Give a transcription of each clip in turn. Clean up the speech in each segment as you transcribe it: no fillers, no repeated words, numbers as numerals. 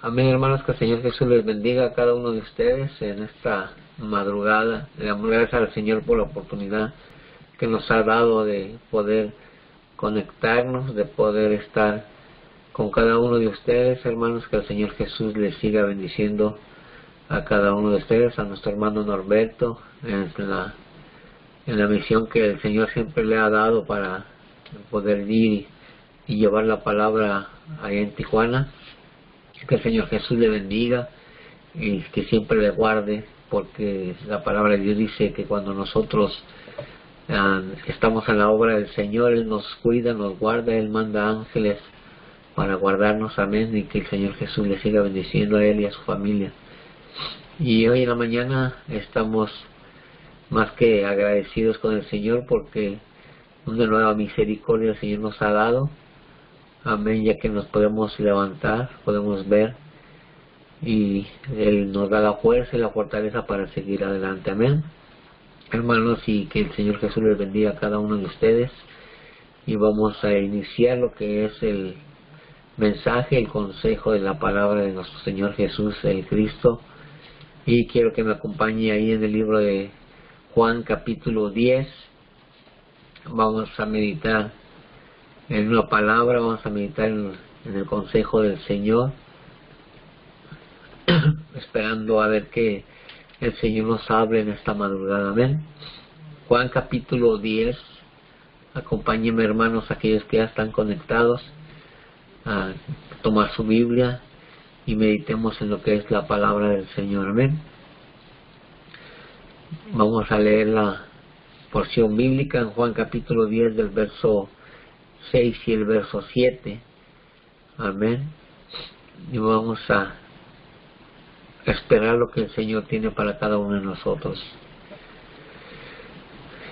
Amén, hermanos, que el Señor Jesús les bendiga a cada uno de ustedes en esta madrugada. Le damos gracias al Señor por la oportunidad que nos ha dado de poder conectarnos, de poder estar con cada uno de ustedes, hermanos. Que el Señor Jesús les siga bendiciendo a cada uno de ustedes, a nuestro hermano Norberto, en la misión que el Señor siempre le ha dado para poder ir y llevar la palabra allá en Tijuana. Que el Señor Jesús le bendiga y que siempre le guarde, porque la palabra de Dios dice que cuando nosotros estamos en la obra del Señor, Él nos cuida, nos guarda, Él manda ángeles para guardarnos. Amén. Y que el Señor Jesús le siga bendiciendo a Él y a su familia. Y hoy en la mañana estamos más que agradecidos con el Señor porque una nueva misericordia el Señor nos ha dado. Amén, ya que nos podemos levantar, podemos ver, y Él nos da la fuerza y la fortaleza para seguir adelante. Amén, hermanos, y que el Señor Jesús les bendiga a cada uno de ustedes. Y vamos a iniciar lo que es el mensaje, el consejo de la palabra de nuestro Señor Jesús, el Cristo. Y quiero que me acompañe ahí en el libro de Juan capítulo 10. Vamos a meditar en una palabra, vamos a meditar en el consejo del Señor, esperando a ver que el Señor nos hable en esta madrugada. Amén. Juan capítulo 10, acompáñenme, hermanos, aquellos que ya están conectados, a tomar su Biblia y meditemos en lo que es la palabra del Señor. Amén. Vamos a leer la porción bíblica en Juan capítulo 10 del verso 6 y el verso 7. Amén. Y vamos a esperar lo que el Señor tiene para cada uno de nosotros.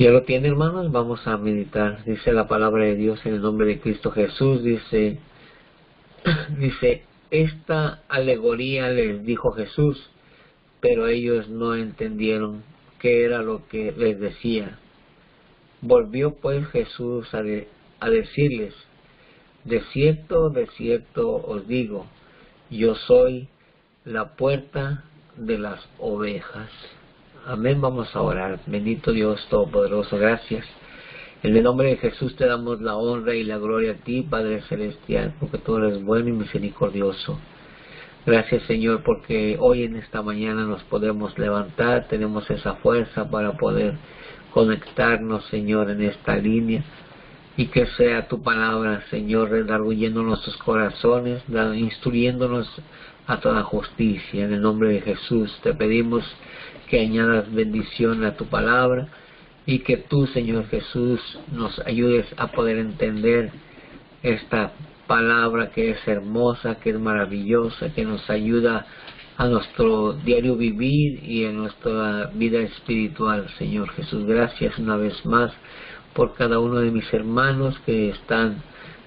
¿Ya lo tiene, hermanos? Vamos a meditar. Dice la palabra de Dios en el nombre de Cristo Jesús. Dice, esta alegoría les dijo Jesús, pero ellos no entendieron qué era lo que les decía. Volvió pues Jesús a decirles, de cierto os digo, yo soy la puerta de las ovejas. Amén. Vamos a orar. Bendito Dios Todopoderoso, gracias. En el nombre de Jesús te damos la honra y la gloria a ti, Padre Celestial, porque tú eres bueno y misericordioso. Gracias, Señor, porque hoy en esta mañana nos podemos levantar, tenemos esa fuerza para poder conectarnos, Señor, en esta línea, y que sea tu palabra, Señor, redarguyendo nuestros corazones, instruyéndonos a toda justicia. En el nombre de Jesús te pedimos que añadas bendición a tu palabra y que tú, Señor Jesús, nos ayudes a poder entender esta palabra que es hermosa, que es maravillosa, que nos ayuda a nuestro diario vivir y en nuestra vida espiritual. Señor Jesús, gracias una vez más por cada uno de mis hermanos que están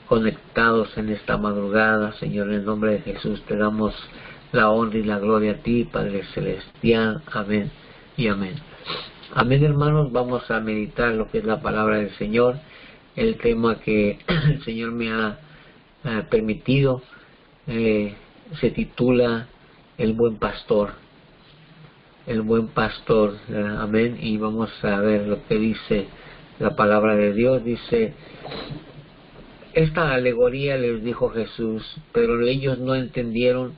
conectados en esta madrugada. Señor, en el nombre de Jesús te damos la honra y la gloria a ti, Padre Celestial. Amén y amén. Amén, hermanos. Vamos a meditar lo que es la palabra del Señor. El tema que el Señor me ha permitido se titula El buen pastor. El buen pastor. Amén. Y vamos a ver lo que dice la palabra de Dios. Dice, esta alegoría les dijo Jesús, pero ellos no entendieron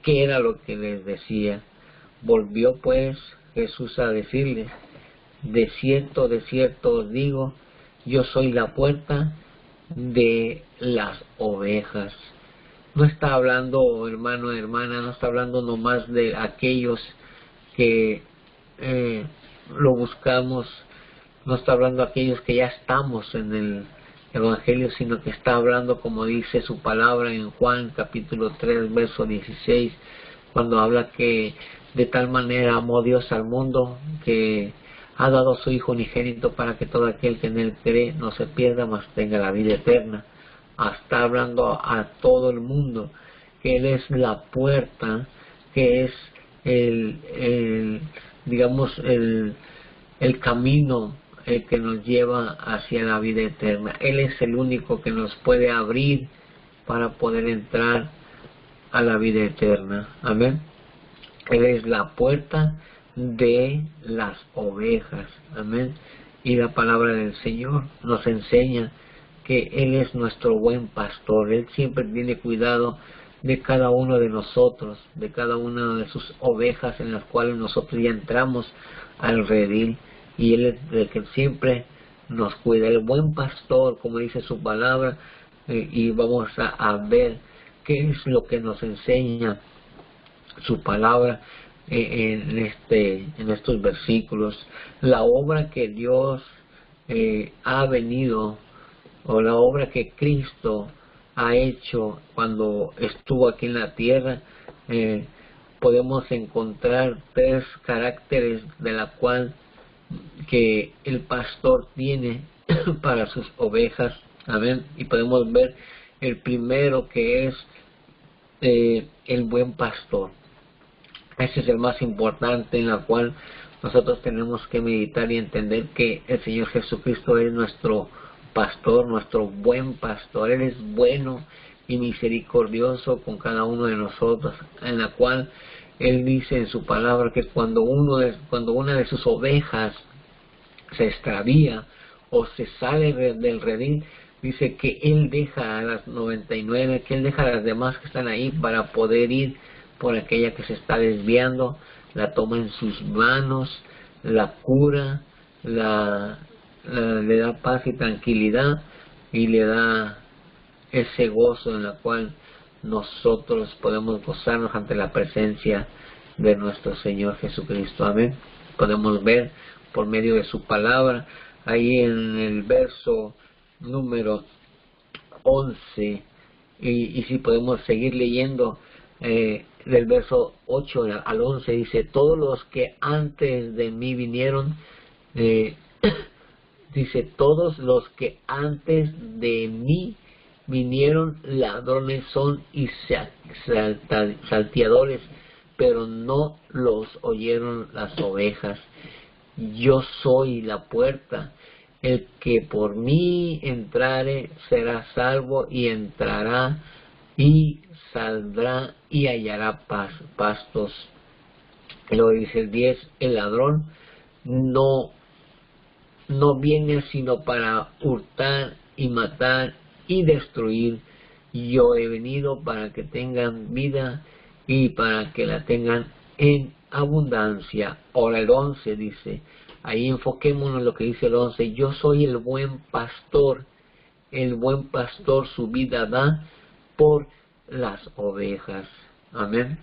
qué era lo que les decía. Volvió pues Jesús a decirles, de cierto os digo, yo soy la puerta de las ovejas. No está hablando, hermano, hermana, no está hablando nomás de aquellos que lo buscamos, no está hablando de aquellos que ya estamos en el Evangelio, sino que está hablando, como dice su palabra en Juan capítulo 3 verso 16, cuando habla que de tal manera amó Dios al mundo que ha dado a su Hijo unigénito para que todo aquel que en él cree no se pierda, mas tenga la vida eterna. Está hablando a todo el mundo, que Él es la puerta, que es el camino que nos lleva hacia la vida eterna. Él es el único que nos puede abrir para poder entrar a la vida eterna. Amén. Él es la puerta de las ovejas. Amén. Y la palabra del Señor nos enseña que Él es nuestro buen pastor. Él siempre tiene cuidado de cada uno de nosotros, de cada una de sus ovejas en las cuales nosotros ya entramos al redil. Y Él es el que siempre nos cuida. El buen pastor, como dice su palabra, y vamos a ver qué es lo que nos enseña su palabra en estos versículos. La obra que Dios ha venido, o la obra que Cristo ha hecho cuando estuvo aquí en la tierra, podemos encontrar tres caracteres de la cual que el pastor tiene para sus ovejas. Amén. Y podemos ver el primero, que es el buen pastor. Ese es el más importante, en la cual nosotros tenemos que meditar y entender que el Señor Jesucristo es nuestro pastor, nuestro buen pastor. Él es bueno y misericordioso con cada uno de nosotros, en la cual Él dice en su palabra que cuando una de sus ovejas se extravía o se sale del redil, dice que Él deja a las 99, que Él deja a las demás que están ahí para poder ir por aquella que se está desviando, la toma en sus manos, la cura, le da paz y tranquilidad, y le da ese gozo en la cual nosotros podemos gozarnos ante la presencia de nuestro Señor Jesucristo. Amén. Podemos ver por medio de su palabra ahí en el verso número 11, y si podemos seguir leyendo del verso 8 al 11, dice: todos los que antes de mí vinieron, dice, todos los que antes de mí vinieron ladrones son y salteadores, pero no los oyeron las ovejas. Yo soy la puerta. El que por mí entrare será salvo, y entrará y saldrá y hallará pastos. Luego dice el 10: el ladrón no viene sino para hurtar y matar y destruir. Yo he venido para que tengan vida y para que la tengan en abundancia. Ahora el 11 dice, ahí enfoquémonos en lo que dice el 11: yo soy el buen pastor su vida da por las ovejas. Amén.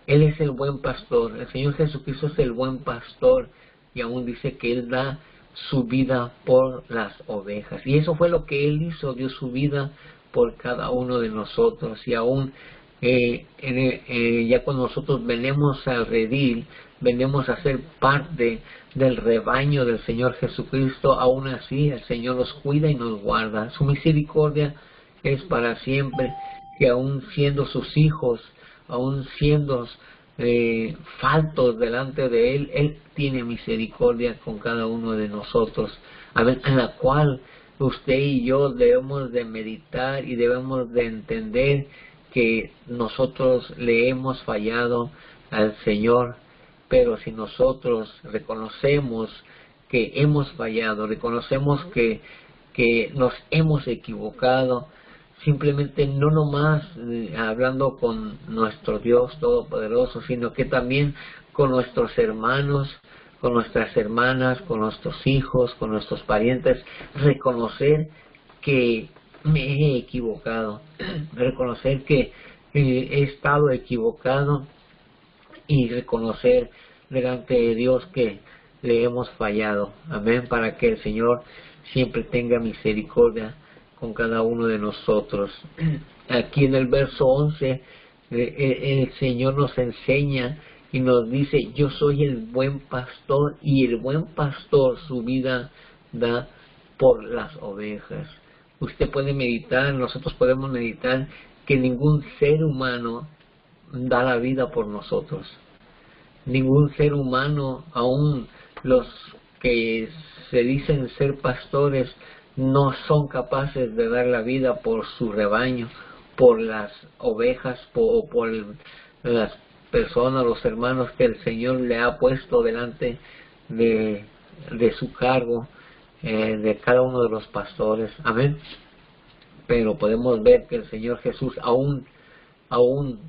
Él es el buen pastor, el Señor Jesucristo es el buen pastor, y aún dice que Él da su vida por las ovejas. Y eso fue lo que Él hizo, dio su vida por cada uno de nosotros. Y aún ya cuando nosotros venimos al redil, venimos a ser parte del rebaño del Señor Jesucristo, aún así el Señor nos cuida y nos guarda. Su misericordia es para siempre, que aún siendo sus hijos, aún siendo faltos delante de Él, Él tiene misericordia con cada uno de nosotros, en la cual usted y yo debemos de meditar y debemos de entender que nosotros le hemos fallado al Señor. Pero si nosotros reconocemos que hemos fallado, reconocemos que nos hemos equivocado, simplemente no nomás hablando con nuestro Dios Todopoderoso, sino que también con nuestros hermanos, con nuestras hermanas, con nuestros hijos, con nuestros parientes, reconocer que me he equivocado, reconocer que he estado equivocado, y reconocer delante de Dios que le hemos fallado. Amén. Para que el Señor siempre tenga misericordia con cada uno de nosotros. Aquí en el verso 11 el Señor nos enseña y nos dice: yo soy el buen pastor, y el buen pastor su vida da por las ovejas. Usted puede meditar, nosotros podemos meditar, que ningún ser humano da la vida por nosotros. Ningún ser humano, aun los que se dicen ser pastores, no son capaces de dar la vida por su rebaño por las ovejas, por las personas, los hermanos que el Señor le ha puesto delante de su cargo, de cada uno de los pastores. Amén. Pero podemos ver que el Señor Jesús, aún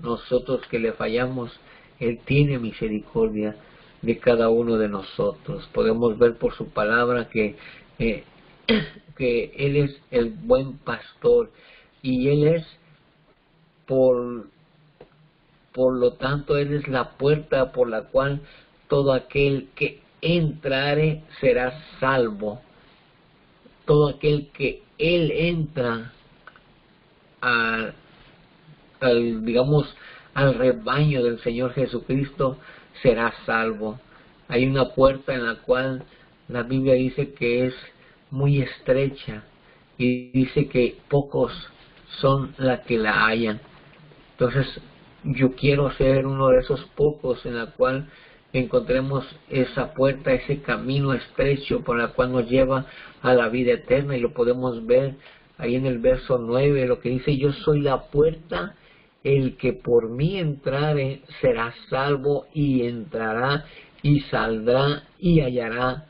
nosotros que le fallamos, Él tiene misericordia de cada uno de nosotros. Podemos ver por su palabra que Él es el buen pastor, y Él es, por lo tanto, Él es la puerta por la cual todo aquel que entrare será salvo. Todo aquel que Él entra al rebaño del Señor Jesucristo será salvo. Hay una puerta en la cual la Biblia dice que es muy estrecha, y dice que pocos son los que la hallan. Entonces yo quiero ser uno de esos pocos en la cual encontremos esa puerta, ese camino estrecho por la cual nos lleva a la vida eterna. Y lo podemos ver ahí en el verso 9, lo que dice: yo soy la puerta, el que por mí entrare será salvo, y entrará y saldrá y hallará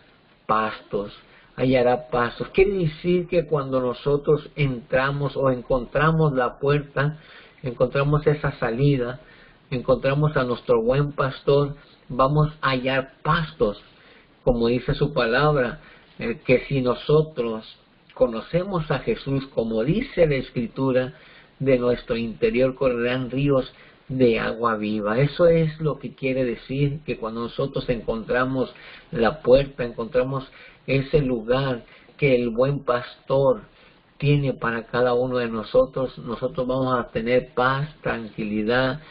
pastos. Hallará pastos. Quiere decir que cuando nosotros entramos o encontramos la puerta, encontramos esa salida, encontramos a nuestro buen pastor, vamos a hallar pastos. Como dice su palabra, que si nosotros conocemos a Jesús, como dice la Escritura, de nuestro interior correrán ríos de agua viva. Eso es lo que quiere decir, que cuando nosotros encontramos la puerta, encontramos ese lugar que el buen pastor tiene para cada uno de nosotros, nosotros vamos a tener paz, tranquilidad,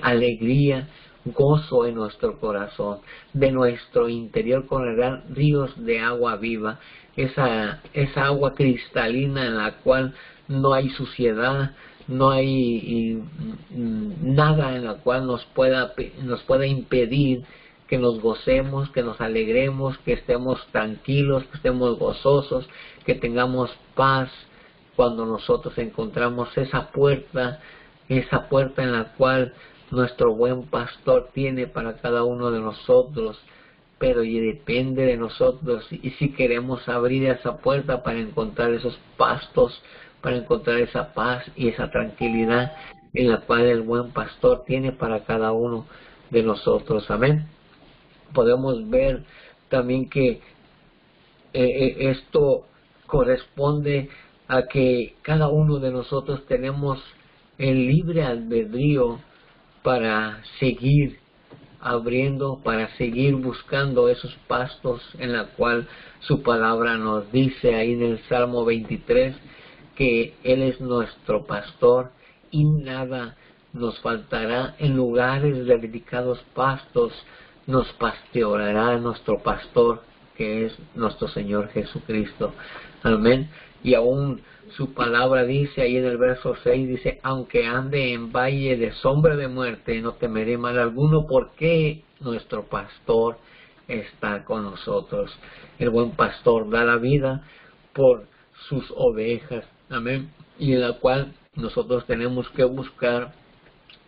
alegría, gozo en nuestro corazón. De nuestro interior correrán ríos de agua viva, esa agua cristalina en la cual no hay suciedad, no hay nada en la cual nos pueda impedir que nos gocemos, que nos alegremos, que estemos tranquilos, que estemos gozosos, que tengamos paz cuando nosotros encontramos esa puerta en la cual nuestro buen pastor tiene para cada uno de nosotros. Pero y depende de nosotros, y si queremos abrir esa puerta para encontrar esos pastos, para encontrar esa paz y esa tranquilidad en la cual el buen pastor tiene para cada uno de nosotros. Amén. Podemos ver también que esto corresponde a que cada uno de nosotros tenemos el libre albedrío para seguir abriendo, para seguir buscando esos pastos en la cual su palabra nos dice ahí en el Salmo 23 que Él es nuestro pastor y nada nos faltará. En lugares de delicados pastos nos pastoreará nuestro pastor, que es nuestro Señor Jesucristo. Amén. Y aún su palabra dice ahí en el verso 6, dice: aunque ande en valle de sombra de muerte, no temeré mal alguno, porque nuestro pastor está con nosotros. El buen pastor da la vida por sus ovejas. Amén. Y en la cual nosotros tenemos que buscar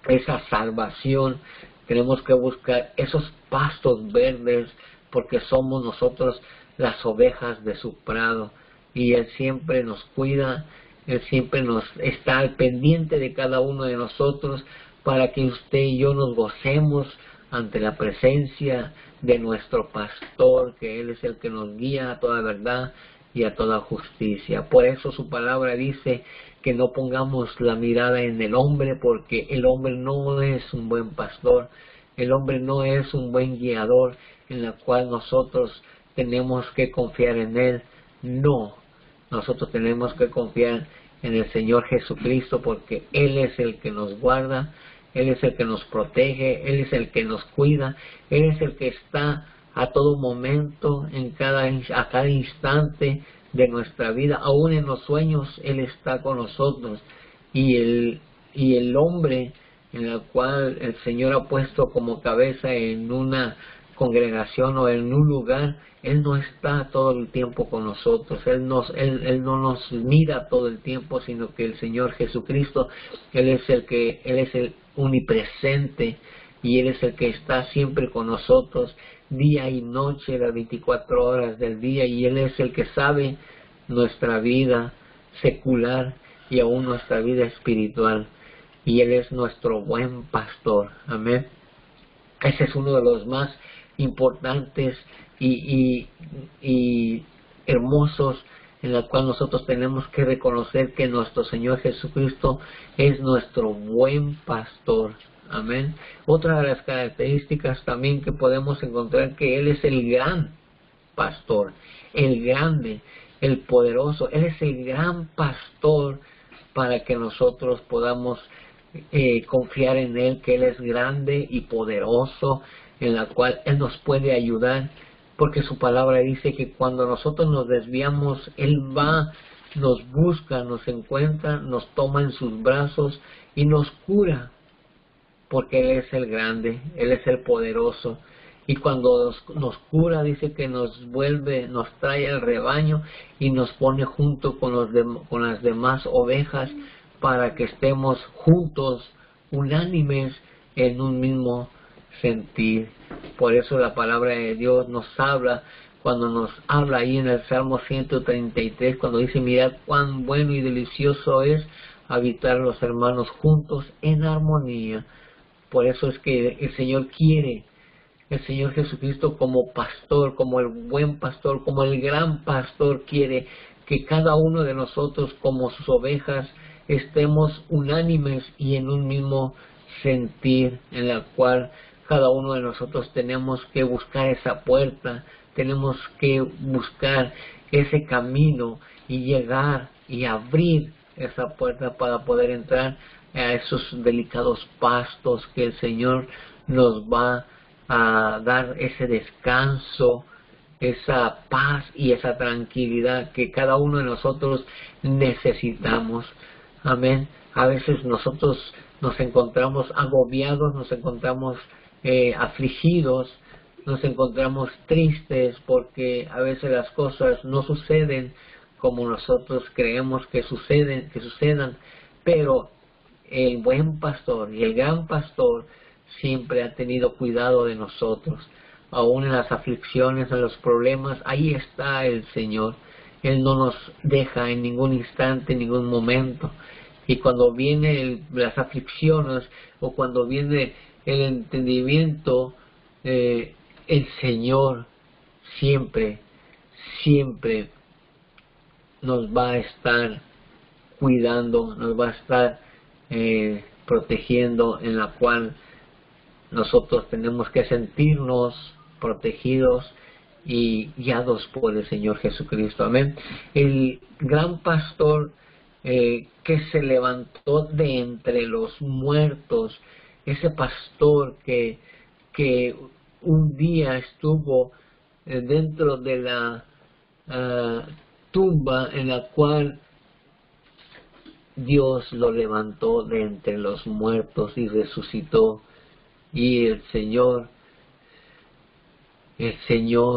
esa salvación, tenemos que buscar esos pastos verdes, porque somos nosotros las ovejas de su prado. Y Él siempre nos cuida, Él siempre nos está al pendiente de cada uno de nosotros, para que usted y yo nos gocemos ante la presencia de nuestro pastor, que Él es el que nos guía a toda verdad y a toda justicia. Por eso su palabra dice que no pongamos la mirada en el hombre, porque el hombre no es un buen pastor, el hombre no es un buen guiador en la cual nosotros tenemos que confiar en Él. No, nosotros tenemos que confiar en el Señor Jesucristo, porque Él es el que nos guarda, Él es el que nos protege, Él es el que nos cuida, Él es el que está a todo momento, a cada instante de nuestra vida. Aún en los sueños Él está con nosotros. Y el hombre en el cual el Señor ha puesto como cabeza en una congregación o en un lugar, Él no está todo el tiempo con nosotros. Él no nos mira todo el tiempo, sino que el Señor Jesucristo, Él es el omnipresente, y Él es el que está siempre con nosotros, día y noche, las 24 horas del día, y Él es el que sabe nuestra vida secular y aún nuestra vida espiritual, y Él es nuestro buen pastor. Amén. Ese es uno de los más importantes y hermosos, en la cual nosotros tenemos que reconocer que nuestro Señor Jesucristo es nuestro buen pastor. Amén. Otra de las características también que podemos encontrar, que Él es el gran pastor, el grande, el poderoso. Él es el gran pastor para que nosotros podamos confiar en Él, que Él es grande y poderoso, en la cual Él nos puede ayudar, porque su palabra dice que cuando nosotros nos desviamos, Él va, nos busca, nos encuentra, nos toma en sus brazos y nos cura, porque Él es el grande, Él es el poderoso. Y cuando nos cura, dice que nos vuelve, nos trae al rebaño y nos pone junto con las demás ovejas, para que estemos juntos, unánimes, en un mismo sentir. Por eso la palabra de Dios nos habla, cuando nos habla ahí en el Salmo 133, cuando dice: mirad cuán bueno y delicioso es habitar los hermanos juntos en armonía. Por eso es que el Señor quiere, el Señor Jesucristo como pastor, como el buen pastor, como el gran pastor, quiere que cada uno de nosotros, como sus ovejas, estemos unánimes y en un mismo sentir, en la cual cada uno de nosotros tenemos que buscar esa puerta, tenemos que buscar ese camino y llegar y abrir esa puerta para poder entrar a esos delicados pastos que el Señor nos va a dar, ese descanso, esa paz y esa tranquilidad que cada uno de nosotros necesitamos. Amén. A veces nosotros nos encontramos agobiados, nos encontramos afligidos, nos encontramos tristes, porque a veces las cosas no suceden como nosotros creemos que sucedan, pero el buen pastor y el gran pastor siempre ha tenido cuidado de nosotros. Aún en las aflicciones, en los problemas, ahí está el Señor. Él no nos deja en ningún instante, en ningún momento. Y cuando vienen las aflicciones, o cuando viene el entendimiento, el Señor siempre nos va a estar cuidando, nos va a estar protegiendo, en la cual nosotros tenemos que sentirnos protegidos y guiados por el Señor Jesucristo. Amén. El gran pastor que se levantó de entre los muertos, ese pastor que un día estuvo dentro de la tumba, en la cual Dios lo levantó de entre los muertos y resucitó. Y el Señor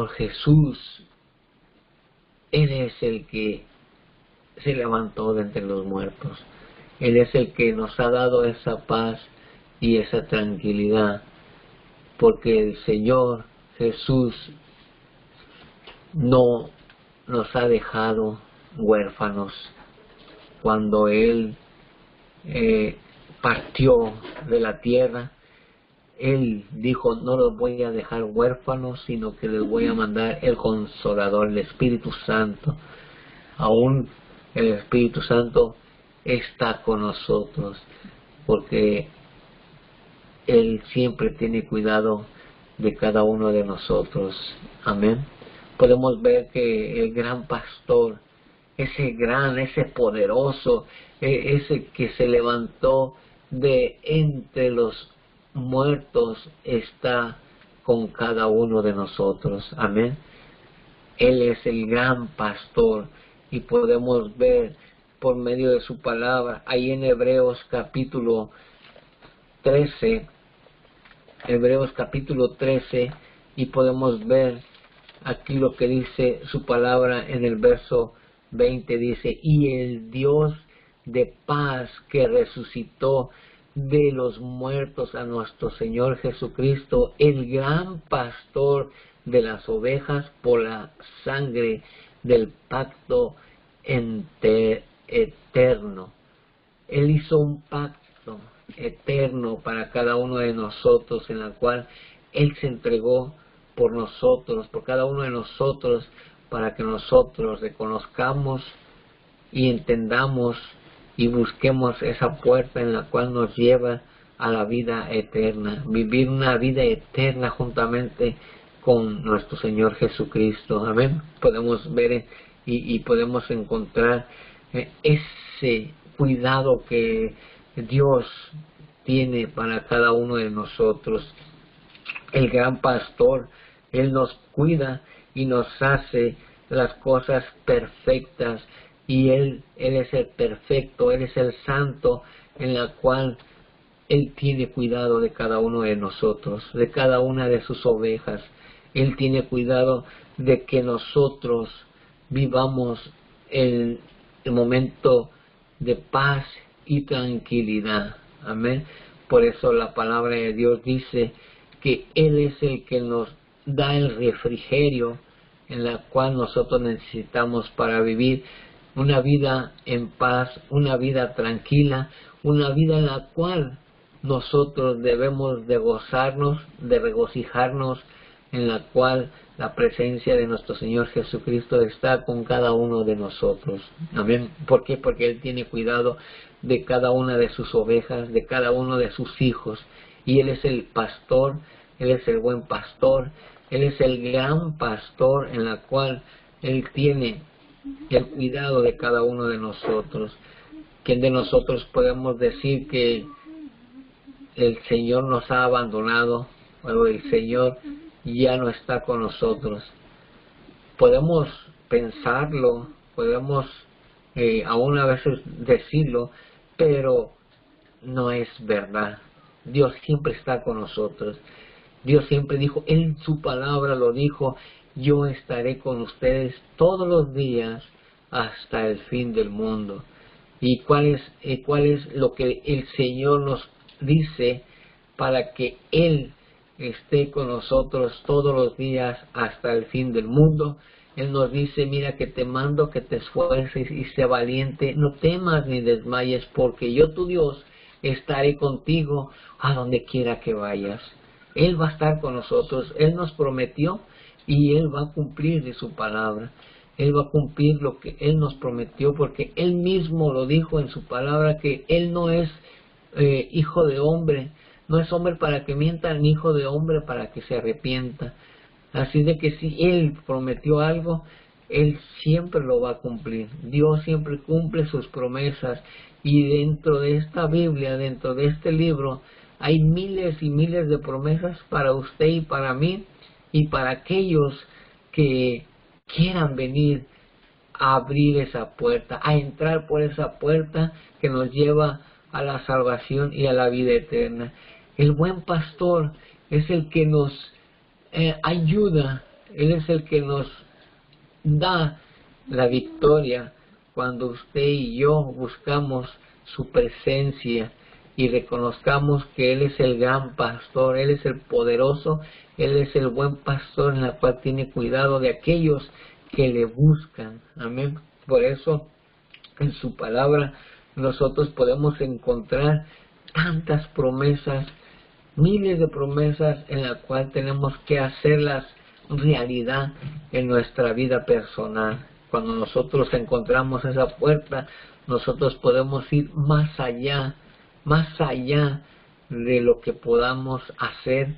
Jesús, Él es el que se levantó de entre los muertos. Él es el que nos ha dado esa paz y esa tranquilidad, porque el Señor Jesús no nos ha dejado huérfanos. Cuando Él partió de la tierra, Él dijo: no los voy a dejar huérfanos, sino que les voy a mandar el Consolador, el Espíritu Santo. Aún el Espíritu Santo está con nosotros, porque Él siempre tiene cuidado de cada uno de nosotros. Amén. Podemos ver que el gran pastor, ese poderoso, ese que se levantó de entre los muertos, está con cada uno de nosotros. Amén. Él es el gran pastor, y podemos ver por medio de su palabra ahí en Hebreos capítulo 13, y podemos ver aquí lo que dice su palabra en el verso 20, dice, y el Dios de paz que resucitó de los muertos a nuestro Señor Jesucristo, el gran pastor de las ovejas, por la sangre del pacto eterno. Él hizo un pacto eterno para cada uno de nosotros, en la cual Él se entregó por nosotros, por cada uno de nosotros, para que nosotros reconozcamos y entendamos y busquemos esa puerta en la cual nos lleva a la vida eterna, vivir una vida eterna juntamente con nuestro Señor Jesucristo. Amén. Podemos ver y podemos encontrar ese cuidado que Dios tiene para cada uno de nosotros. El gran pastor, Él nos cuida y nos hace las cosas perfectas, y Él es el perfecto, Él es el santo, en la cual Él tiene cuidado de cada uno de nosotros, de cada una de sus ovejas. Él tiene cuidado de que nosotros vivamos el momento de paz y tranquilidad. Amén. Por eso la palabra de Dios dice que Él es el que nos da el refrigerio en la cual nosotros necesitamos para vivir una vida en paz, una vida tranquila, una vida en la cual nosotros debemos de gozarnos, de regocijarnos, en la cual la presencia de nuestro Señor Jesucristo está con cada uno de nosotros. Amén. ¿Por qué? Porque Él tiene cuidado de cada una de sus ovejas, de cada uno de sus hijos, y Él es el pastor, Él es el buen pastor, Él es el gran pastor, en la cual Él tiene el cuidado de cada uno de nosotros. ¿Quién de nosotros podemos decir que el Señor nos ha abandonado, o el Señor ya no está con nosotros? Podemos pensarlo, podemos aún a veces decirlo, pero no es verdad. Dios siempre está con nosotros. Dios siempre dijo, en su palabra lo dijo, yo estaré con ustedes todos los días hasta el fin del mundo. ¿Y cuál es lo que el Señor nos dice para que Él esté con nosotros todos los días hasta el fin del mundo? Él nos dice, mira, que te mando que te esfuerces y sé valiente, no temas ni desmayes, porque yo tu Dios estaré contigo a donde quiera que vayas. Él va a estar con nosotros, Él nos prometió y Él va a cumplir de su palabra. Él va a cumplir lo que Él nos prometió, porque Él mismo lo dijo en su palabra, que Él no es hijo de hombre, no es hombre para que mienta, ni hijo de hombre para que se arrepienta. Así de que si Él prometió algo, Él siempre lo va a cumplir. Dios siempre cumple sus promesas, y dentro de esta Biblia, dentro de este libro, hay miles y miles de promesas para usted y para mí, y para aquellos que quieran venir a abrir esa puerta, a entrar por esa puerta que nos lleva a la salvación y a la vida eterna. El buen pastor es el que nos ayuda, Él es el que nos da la victoria cuando usted y yo buscamos su presencia y reconozcamos que Él es el gran pastor, Él es el poderoso, Él es el buen pastor, en la cual tiene cuidado de aquellos que le buscan. Amén. Por eso en su palabra nosotros podemos encontrar tantas promesas, miles de promesas, en la cual tenemos que hacerlas realidad en nuestra vida personal. Cuando nosotros encontramos esa puerta, nosotros podemos ir más allá de lo que podamos hacer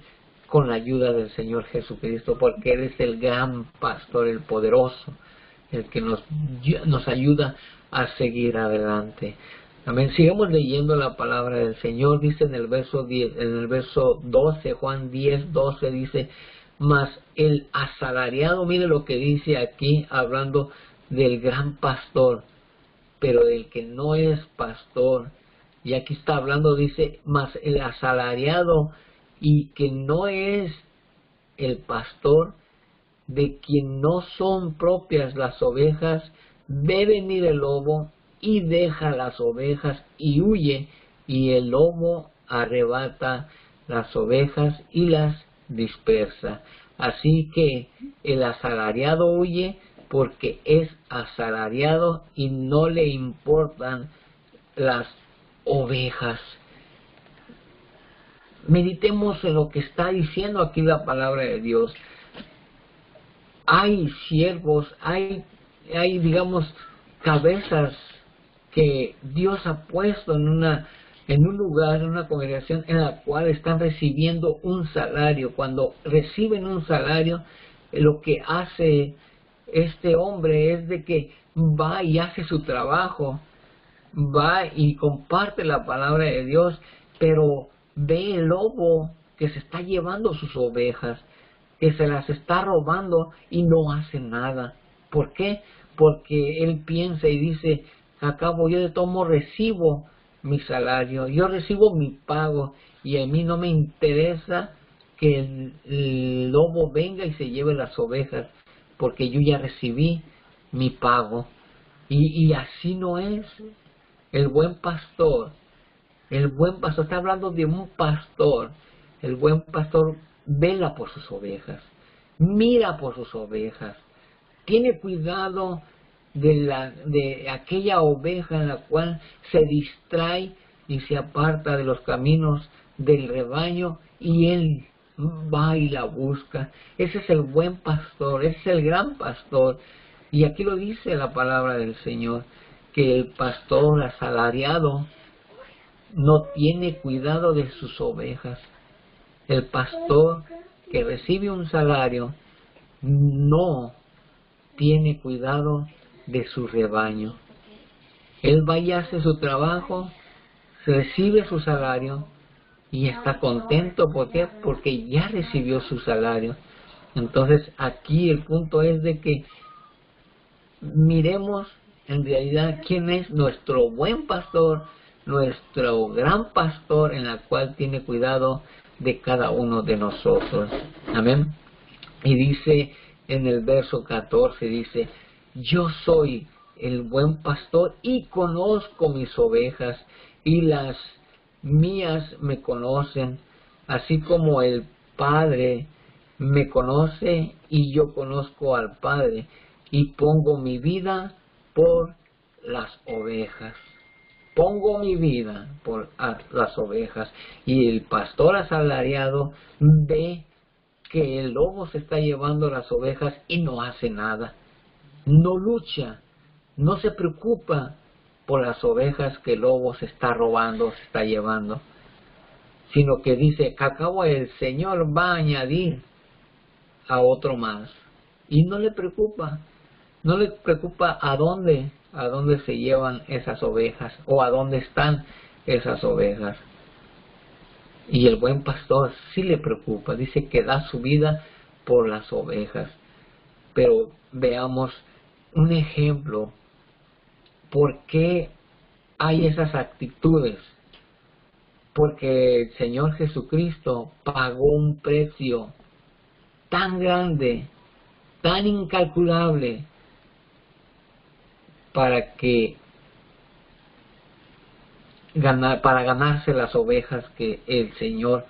con la ayuda del Señor Jesucristo, porque Él es el gran pastor, el poderoso, el que nos ayuda a seguir adelante. Amén. Sigamos leyendo la palabra del Señor. Dice en el verso 10, en el verso 12, Juan 10:12 dice, mas el asalariado, mire lo que dice aquí, hablando del gran pastor, pero del que no es pastor. Y aquí está hablando, dice, mas el asalariado y que no es el pastor, de quien no son propias las ovejas, ve venir el lobo y deja las ovejas y huye, y el lobo arrebata las ovejas y las dispersa. Así que el asalariado huye porque es asalariado y no le importan las ovejas. Meditemos en lo que está diciendo aquí la palabra de Dios. Hay siervos, hay digamos cabezas que Dios ha puesto en un lugar, en una congregación en la cual están recibiendo un salario. Cuando reciben un salario, lo que hace este hombre es de que va y hace su trabajo, va y comparte la palabra de Dios, pero ve el lobo que se está llevando sus ovejas, que se las está robando y no hace nada. ¿Por qué? Porque él piensa y dice, acabo yo de todo recibo mi salario, yo recibo mi pago y a mí no me interesa que el lobo venga y se lleve las ovejas, porque yo ya recibí mi pago. Y así no es el buen pastor. El buen pastor, está hablando de un pastor. El buen pastor vela por sus ovejas, mira por sus ovejas, tiene cuidado de aquella oveja en la cual se distrae y se aparta de los caminos del rebaño, y él va y la busca. Ese es el buen pastor, ese es el gran pastor. Y aquí lo dice la palabra del Señor, que el pastor asalariado no tiene cuidado de sus ovejas. El pastor que recibe un salario no tiene cuidado de su rebaño. Él va y hace su trabajo, recibe su salario y está contento. ¿Por qué? Porque ya recibió su salario. Entonces aquí el punto es de que miremos en realidad quién es nuestro buen pastor, nuestro gran pastor, en la cual tiene cuidado de cada uno de nosotros. Amén. Y dice en el verso 14, dice, yo soy el buen pastor y conozco mis ovejas, y las mías me conocen, así como el Padre me conoce y yo conozco al Padre, y pongo mi vida por las ovejas. Pongo mi vida por las ovejas. Y el pastor asalariado ve que el lobo se está llevando las ovejas y no hace nada. No lucha, no se preocupa por las ovejas que el lobo se está robando, se está llevando, sino que dice que acabo el Señor va a añadir a otro más. Y no le preocupa a dónde se llevan esas ovejas o a dónde están esas ovejas. Y el buen pastor sí le preocupa, dice que da su vida por las ovejas. Pero veamos un ejemplo. ¿Por qué hay esas actitudes? Porque el Señor Jesucristo pagó un precio tan grande, tan incalculable, para ganarse las ovejas que el Señor,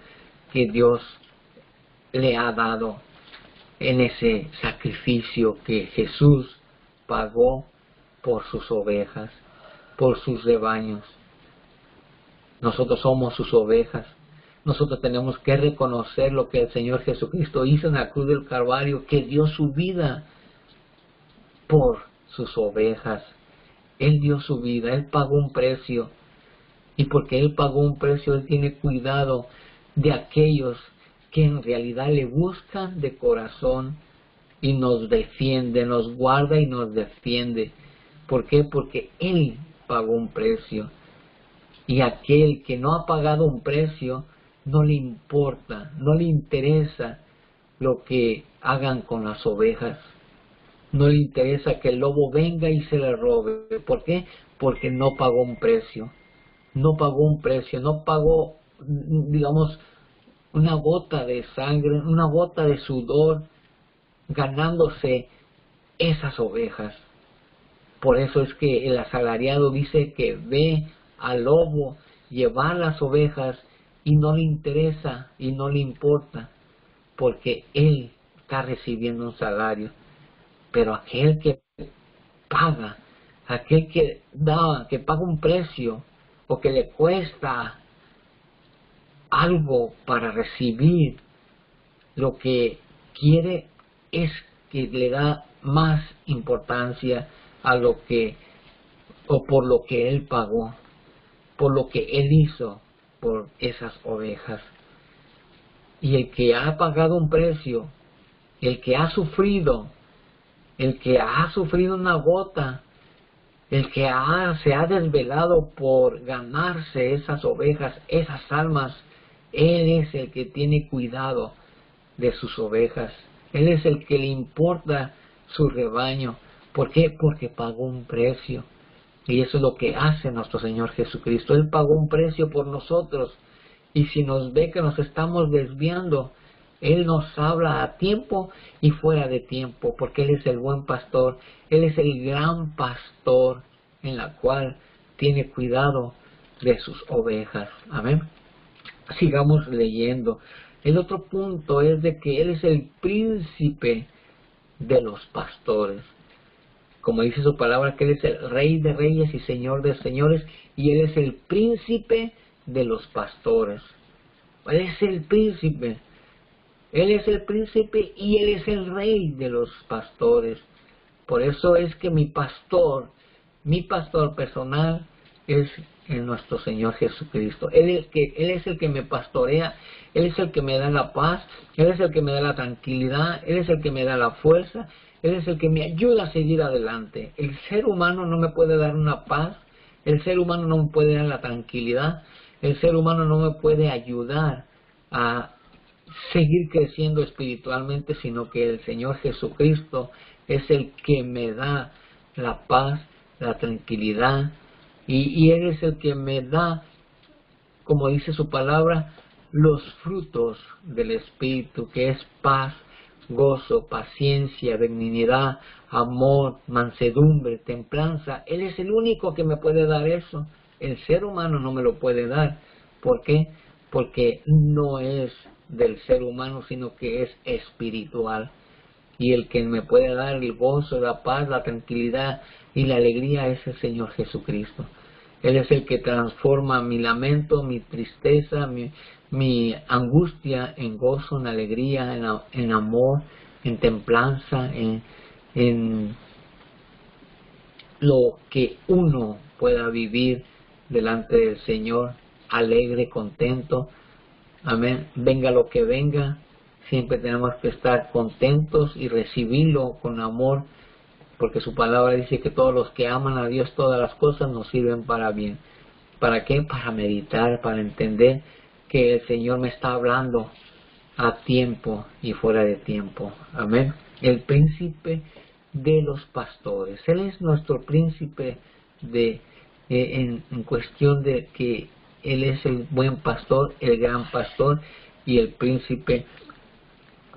que Dios le ha dado en ese sacrificio que Jesús pagó por sus ovejas, por sus rebaños. Nosotros somos sus ovejas. Nosotros tenemos que reconocer lo que el Señor Jesucristo hizo en la cruz del Calvario, que dio su vida por sus ovejas. Él dio su vida, Él pagó un precio. Y porque Él pagó un precio, Él tiene cuidado de aquellos que en realidad le buscan de corazón y nos defiende, nos guarda y nos defiende. ¿Por qué? Porque Él pagó un precio. Y aquel que no ha pagado un precio, no le importa, no le interesa lo que hagan con las ovejas. No le interesa que el lobo venga y se le robe. ¿Por qué? Porque no pagó un precio. No pagó un precio, no pagó, digamos, una gota de sangre, una gota de sudor, ganándose esas ovejas. Por eso es que el asalariado dice que ve al lobo llevar las ovejas y no le interesa y no le importa, porque él está recibiendo un salario. Pero aquel que paga, aquel que da, que paga un precio o que le cuesta algo para recibir, lo que quiere es que le da más importancia a lo que o por lo que él pagó, por lo que él hizo por esas ovejas. Y el que ha pagado un precio, el que ha sufrido una gota, el que se ha desvelado por ganarse esas ovejas, esas almas, él es el que tiene cuidado de sus ovejas. Él es el que le importa su rebaño. ¿Por qué? Porque pagó un precio. Y eso es lo que hace nuestro Señor Jesucristo. Él pagó un precio por nosotros. Y si nos ve que nos estamos desviando, Él nos habla a tiempo y fuera de tiempo, porque Él es el buen pastor. Él es el gran pastor en la cual tiene cuidado de sus ovejas. Amén. Sigamos leyendo. El otro punto es de que Él es el príncipe de los pastores. Como dice su palabra, que Él es el Rey de reyes y Señor de señores, y Él es el príncipe de los pastores. Él es el príncipe. Él es el príncipe y Él es el Rey de los pastores. Por eso es que mi pastor personal es nuestro Señor Jesucristo. Él es el que me pastorea, Él es el que me da la paz, Él es el que me da la tranquilidad, Él es el que me da la fuerza, Él es el que me ayuda a seguir adelante. El ser humano no me puede dar una paz, el ser humano no me puede dar la tranquilidad, el ser humano no me puede ayudar a seguir creciendo espiritualmente, sino que el Señor Jesucristo es el que me da la paz, la tranquilidad, y Él es el que me da, como dice su palabra, los frutos del Espíritu, que es paz, gozo, paciencia, benignidad, amor, mansedumbre, templanza. Él es el único que me puede dar eso. El ser humano no me lo puede dar. ¿Por qué? Porque no es del ser humano, sino que es espiritual. Y el que me puede dar el gozo, la paz, la tranquilidad y la alegría es el Señor Jesucristo. Él es el que transforma mi lamento, mi tristeza, mi angustia en gozo, en alegría, en amor, en templanza, en lo que uno pueda vivir delante del Señor, alegre, contento. Amén. Venga lo que venga, siempre tenemos que estar contentos y recibirlo con amor, porque su palabra dice que todos los que aman a Dios, todas las cosas nos sirven para bien. ¿Para qué? Para meditar, para entender que el Señor me está hablando a tiempo y fuera de tiempo. Amén. El príncipe de los pastores. Él es nuestro príncipe en cuestión de que Él es el buen pastor, el gran pastor y el príncipe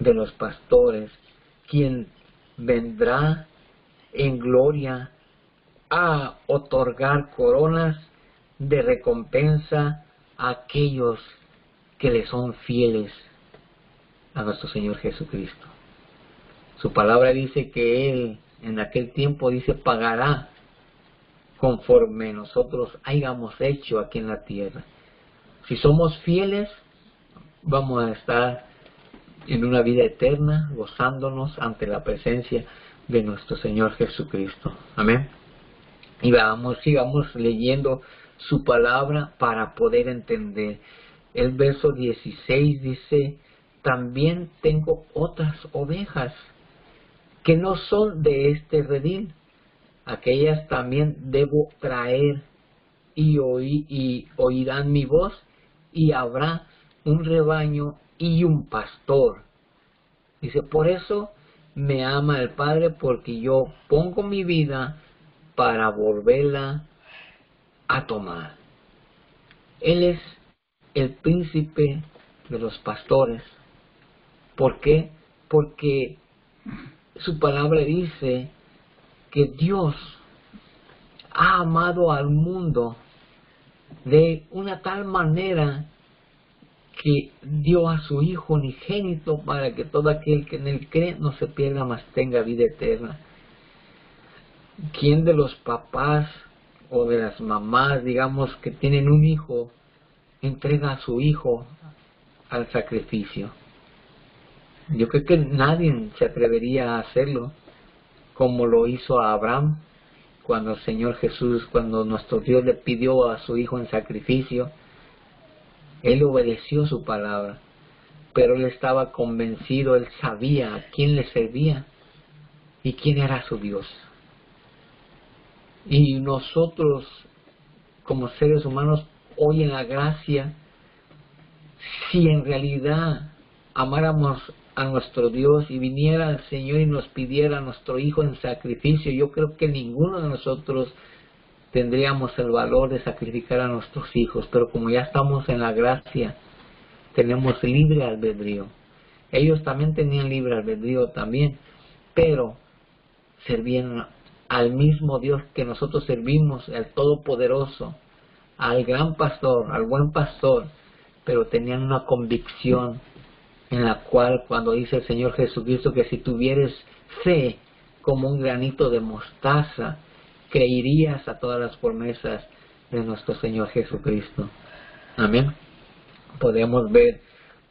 de los pastores, quien vendrá en gloria a otorgar coronas de recompensa a aquellos que le son fieles a nuestro Señor Jesucristo. Su palabra dice que Él en aquel tiempo dice pagará conforme nosotros hayamos hecho aquí en la tierra. Si somos fieles, vamos a estar en una vida eterna, gozándonos ante la presencia de nuestro Señor Jesucristo. Amén. Y sigamos leyendo su palabra para poder entender. El verso 16 dice: también tengo otras ovejas que no son de este redil. Aquellas también debo traer y oirán mi voz, y habrá un rebaño y un pastor. Dice, por eso me ama el Padre, porque yo pongo mi vida para volverla a tomar. Él es el príncipe de los pastores. ¿Por qué? Porque su palabra dice que Dios ha amado al mundo de una tal manera que dio a su Hijo unigénito para que todo aquel que en él cree no se pierda, mas tenga vida eterna. ¿Quién de los papás o de las mamás, digamos, que tienen un hijo, entrega a su hijo al sacrificio? Yo creo que nadie se atrevería a hacerlo como lo hizo a Abraham cuando el Señor Jesús, cuando nuestro Dios le pidió a su hijo en sacrificio. Él obedeció su palabra, pero él estaba convencido, él sabía a quién le servía y quién era su Dios. Y nosotros, como seres humanos, hoy en la gracia, si en realidad amáramos a nuestro Dios y viniera el Señor y nos pidiera a nuestro Hijo en sacrificio, yo creo que ninguno de nosotros tendríamos el valor de sacrificar a nuestros hijos. Pero como ya estamos en la gracia, tenemos libre albedrío. Ellos también tenían libre albedrío también, pero servían al mismo Dios que nosotros servimos, al Todopoderoso, al gran pastor, al buen pastor, pero tenían una convicción en la cual, cuando dice el Señor Jesucristo que si tuvieres fe como un granito de mostaza, creerías a todas las promesas de nuestro Señor Jesucristo. Amén. Podemos ver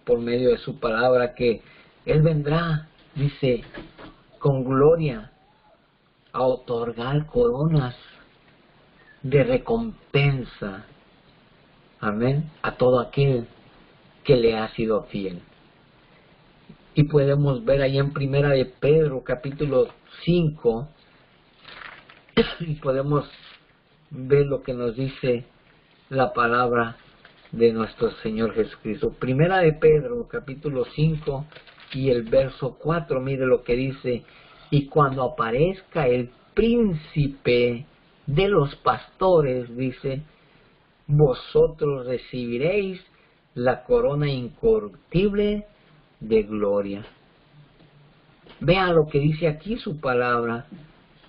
por medio de su palabra que Él vendrá, dice, con gloria a otorgar coronas de recompensa. Amén. A todo aquel que le ha sido fiel. Y podemos ver ahí en Primera de Pedro, capítulo 5, y podemos ver lo que nos dice la palabra de nuestro Señor Jesucristo. Primera de Pedro, capítulo 5 y el verso 4, mire lo que dice: y cuando aparezca el príncipe de los pastores, dice, vosotros recibiréis la corona incorruptible de gloria. Vea lo que dice aquí su palabra,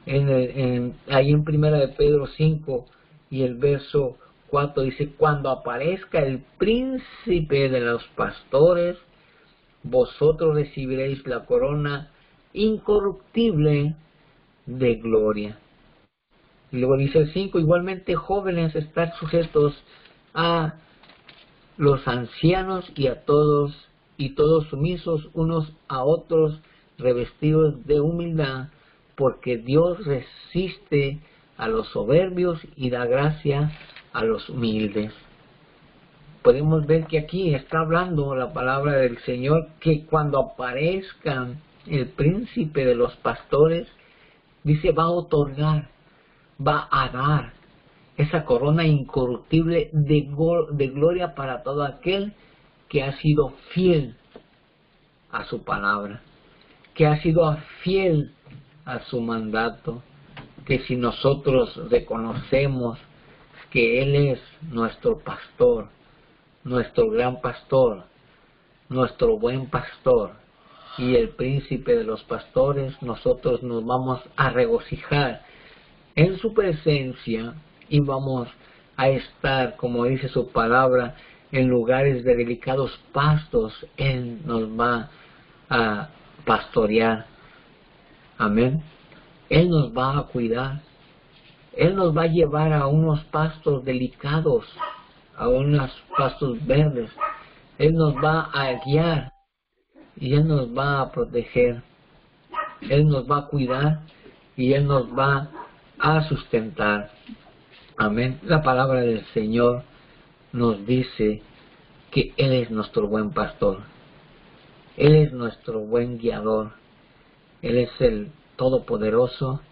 ahí en Primera de Pedro 5 y el verso 4 dice: cuando aparezca el príncipe de los pastores, vosotros recibiréis la corona incorruptible de gloria. Y luego dice el 5, igualmente jóvenes, estar sujetos a los ancianos y a todos, y todos sumisos unos a otros, revestidos de humildad, porque Dios resiste a los soberbios y da gracia a los humildes. Podemos ver que aquí está hablando la palabra del Señor, que cuando aparezca el príncipe de los pastores, dice, va a otorgar, va a dar esa corona incorruptible de gloria para todo aquel que ha sido fiel a su palabra, que ha sido fiel a su mandato, que si nosotros reconocemos que Él es nuestro pastor, nuestro gran pastor, nuestro buen pastor y el príncipe de los pastores, nosotros nos vamos a regocijar en su presencia y vamos a estar, como dice su palabra, en lugares de delicados pastos. Él nos va a pastorear. Amén. Él nos va a cuidar. Él nos va a llevar a unos pastos delicados, a unos pastos verdes. Él nos va a guiar y Él nos va a proteger. Él nos va a cuidar y Él nos va a sustentar. Amén. La palabra del Señor nos dice que Él es nuestro buen pastor. Él es nuestro buen guiador. Él es el Todopoderoso.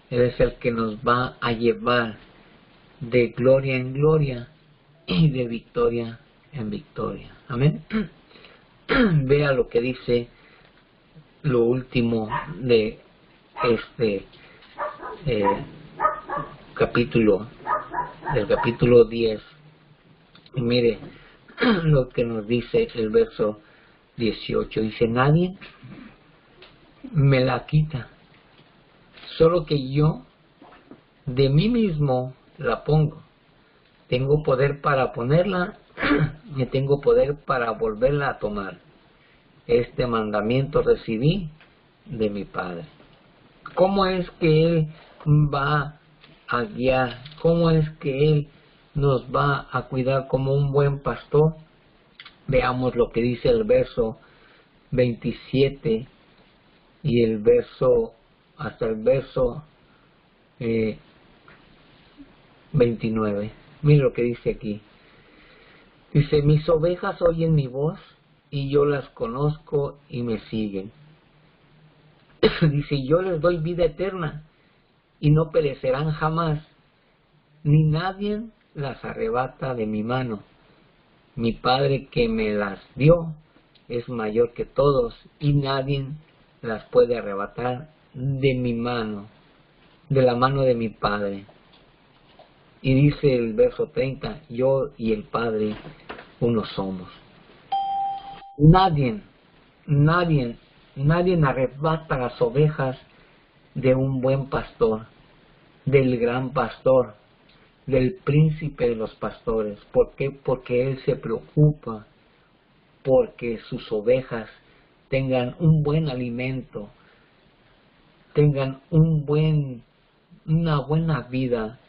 Él es el que nos va a llevar de gloria en gloria y de victoria en victoria. Amén. Vea lo que dice lo último de este capítulo, del capítulo 10. Y mire, lo que nos dice el verso 18. Dice, nadie me la quita, solo que yo de mí mismo la pongo. Tengo poder para ponerla y tengo poder para volverla a tomar. Este mandamiento recibí de mi Padre. ¿Cómo es que Él va a guiar? ¿Cómo es que Él nos va a cuidar como un buen pastor? Veamos lo que dice el verso 27 y el verso hasta el verso 29. Mira lo que dice aquí. Dice, mis ovejas oyen mi voz y yo las conozco y me siguen. Dice, yo les doy vida eterna y no perecerán jamás, ni nadie las arrebata de mi mano. Mi Padre que me las dio es mayor que todos y nadie las puede arrebatar de mi mano, de la mano de mi Padre. Y dice el verso 30, yo y el Padre uno somos. Nadie arrebata las ovejas de un buen pastor, del gran pastor, del príncipe de los pastores. ¿Por qué? Porque Él se preocupa porque sus ovejas tengan un buen alimento, tengan una buena vida,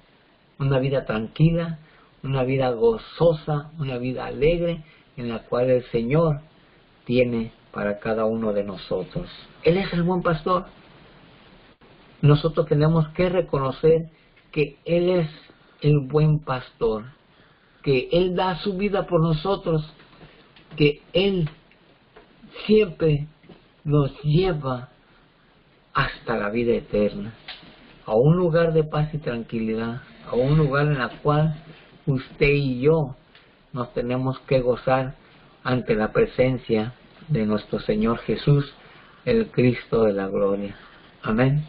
una vida tranquila, una vida gozosa, una vida alegre, en la cual el Señor tiene para cada uno de nosotros. Él es el buen pastor. Nosotros tenemos que reconocer que Él es el buen pastor, que Él da su vida por nosotros, que Él siempre nos lleva hasta la vida eterna, a un lugar de paz y tranquilidad, a un lugar en el cual usted y yo nos tenemos que gozar ante la presencia de nuestro Señor Jesús, el Cristo de la gloria. Amén.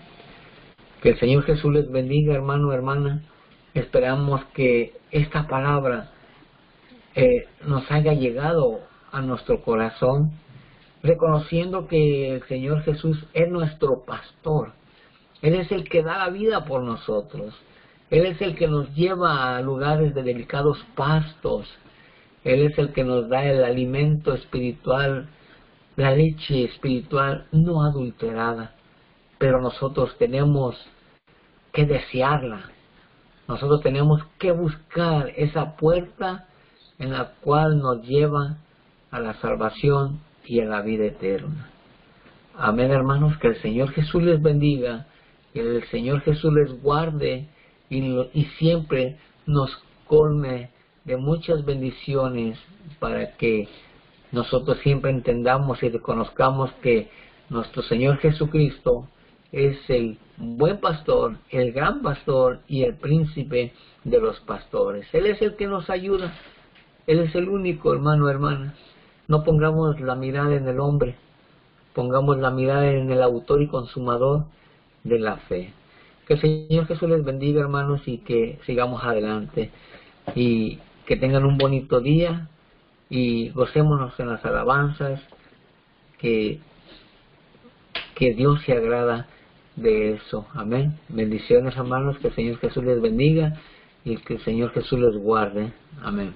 Que el Señor Jesús les bendiga, hermano, hermana. Esperamos que esta palabra nos haya llegado a nuestro corazón, reconociendo que el Señor Jesús es nuestro pastor. Él es el que da la vida por nosotros. Él es el que nos lleva a lugares de delicados pastos. Él es el que nos da el alimento espiritual, la leche espiritual no adulterada. Pero nosotros tenemos que desearla. Nosotros tenemos que buscar esa puerta en la cual nos lleva a la salvación y a la vida eterna. Amén, hermanos. Que el Señor Jesús les bendiga, que el Señor Jesús les guarde y siempre nos colme de muchas bendiciones, para que nosotros siempre entendamos y reconozcamos que nuestro Señor Jesucristo es el buen pastor, el gran pastor y el príncipe de los pastores. Él es el que nos ayuda. Él es el único, hermano, hermana. No pongamos la mirada en el hombre, pongamos la mirada en el autor y consumador de la fe. Que el Señor Jesús les bendiga, hermanos, y que sigamos adelante. Y que tengan un bonito día y gocémonos en las alabanzas, que Dios se agrada de eso. Amén. Bendiciones, hermanos, que el Señor Jesús les bendiga y que el Señor Jesús les guarde. Amén.